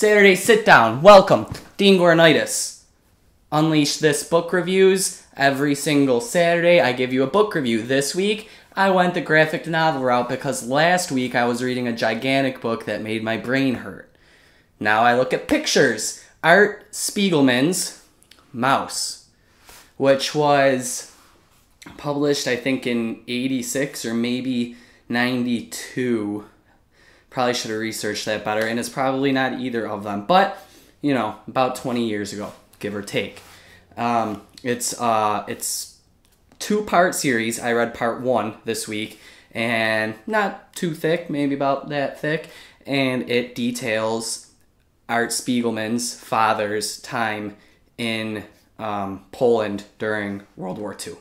Saturday sit down. Welcome, Dean Gornitis. Unleash This book reviews. Every single Saturday I give you a book review. This week I went the graphic novel route because last week I was reading a gigantic book that made my brain hurt. Now I look at pictures. Art Spiegelman's Mouse, which was published I think in 86 or maybe 92. Probably should have researched that better, and it's probably not either of them, but you know, about 20 years ago, give or take. It's two-part series. I read part 1 this week, and not too thick, maybe about that thick, and it details Art Spiegelman's father's time in Poland during World War II.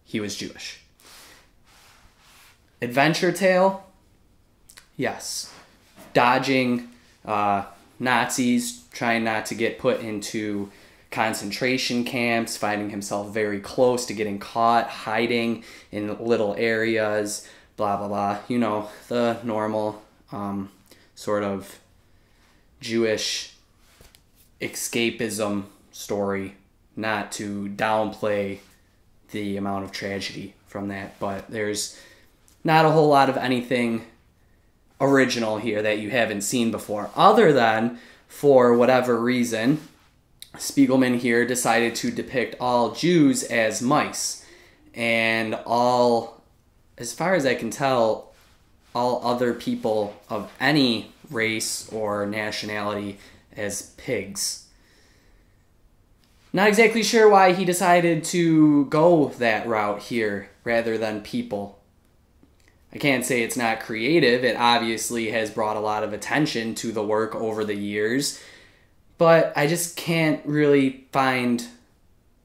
He was Jewish. Adventure tale? Yes. Dodging Nazis, trying not to get put into concentration camps, finding himself very close to getting caught, hiding in little areas, blah, blah, blah. You know, the normal sort of Jewish escapism story, not to downplay the amount of tragedy from that, but there's not a whole lot of anything original here that you haven't seen before, other than, for whatever reason, Spiegelman here decided to depict all Jews as mice, and all, as far as I can tell, all other people of any race or nationality as pigs. Not exactly sure why he decided to go that route here rather than people. I can't say it's not creative. It obviously has brought a lot of attention to the work over the years, but I just can't really find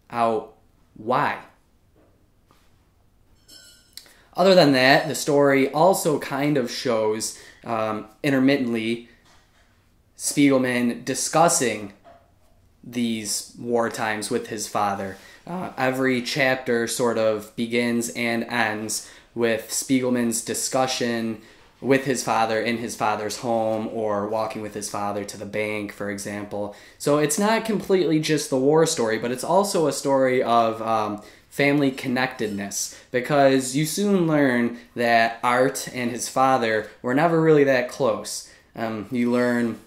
out why. Other than that, the story also kind of shows intermittently Spiegelman discussing these war times with his father. Every chapter sort of begins and ends with Spiegelman's discussion with his father in his father's home, or walking with his father to the bank, for example. So it's not completely just the war story, but it's also a story of family connectedness, because you soon learn that Art and his father were never really that close. You learn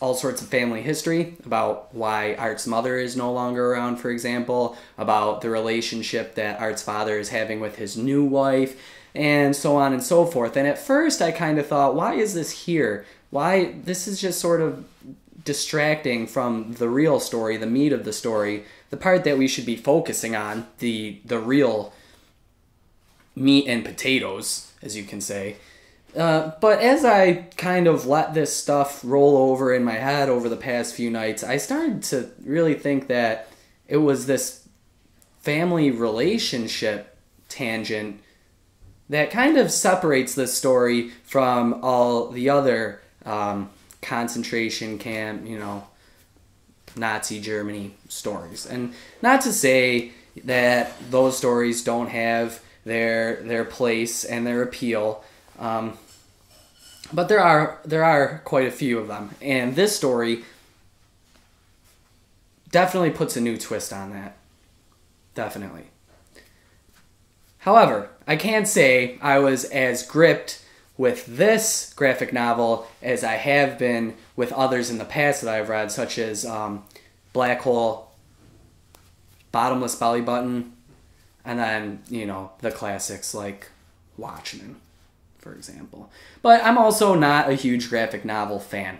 all sorts of family history about why Art's mother is no longer around, for example, about the relationship that Art's father is having with his new wife, and so on and so forth. And at first I kind of thought, why is this here? Why, this is just sort of distracting from the real story, the meat of the story, the part that we should be focusing on, the real meat and potatoes, as you can say. But as I kind of let this stuff roll over in my head over the past few nights, I started to really think that it was this family relationship tangent that kind of separates this story from all the other concentration camp, you know, Nazi Germany stories. And not to say that those stories don't have their place and their appeal, but there are quite a few of them, and this story definitely puts a new twist on that. Definitely. However, I can't say I was as gripped with this graphic novel as I have been with others in the past that I've read, such as Black Hole, Bottomless Belly Button, and then, you know, the classics like Watchmen, for example. But I'm also not a huge graphic novel fan.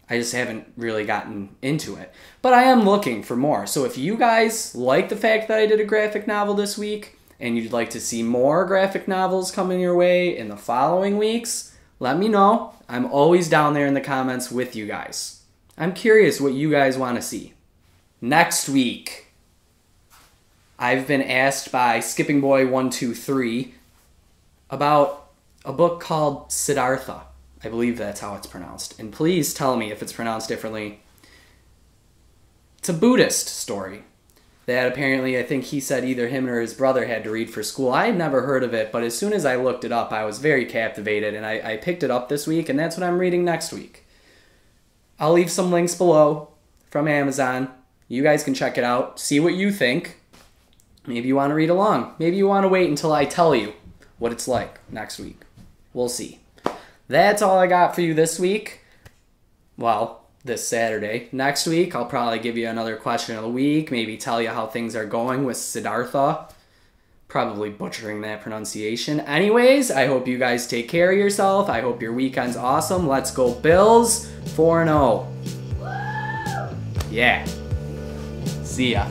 I just haven't really gotten into it. But I am looking for more. So if you guys like the fact that I did a graphic novel this week, and you'd like to see more graphic novels coming your way in the following weeks, let me know. I'm always down there in the comments with you guys. I'm curious what you guys want to see. Next week, I've been asked by SkippingBoy123 about a book called Siddhartha. I believe that's how it's pronounced. And please tell me if it's pronounced differently. It's a Buddhist story that apparently, I think he said either him or his brother had to read for school. I had never heard of it, but as soon as I looked it up, I was very captivated, and I picked it up this week, and that's what I'm reading next week. I'll leave some links below from Amazon. You guys can check it out. See what you think. Maybe you want to read along. Maybe you want to wait until I tell you what it's like next week. We'll see. That's all I got for you this week. Well, this Saturday. Next week, I'll probably give you another question of the week. Maybe tell you how things are going with Siddhartha. Probably butchering that pronunciation. Anyways, I hope you guys take care of yourself. I hope your weekend's awesome. Let's go Bills 4-0. Yeah. See ya.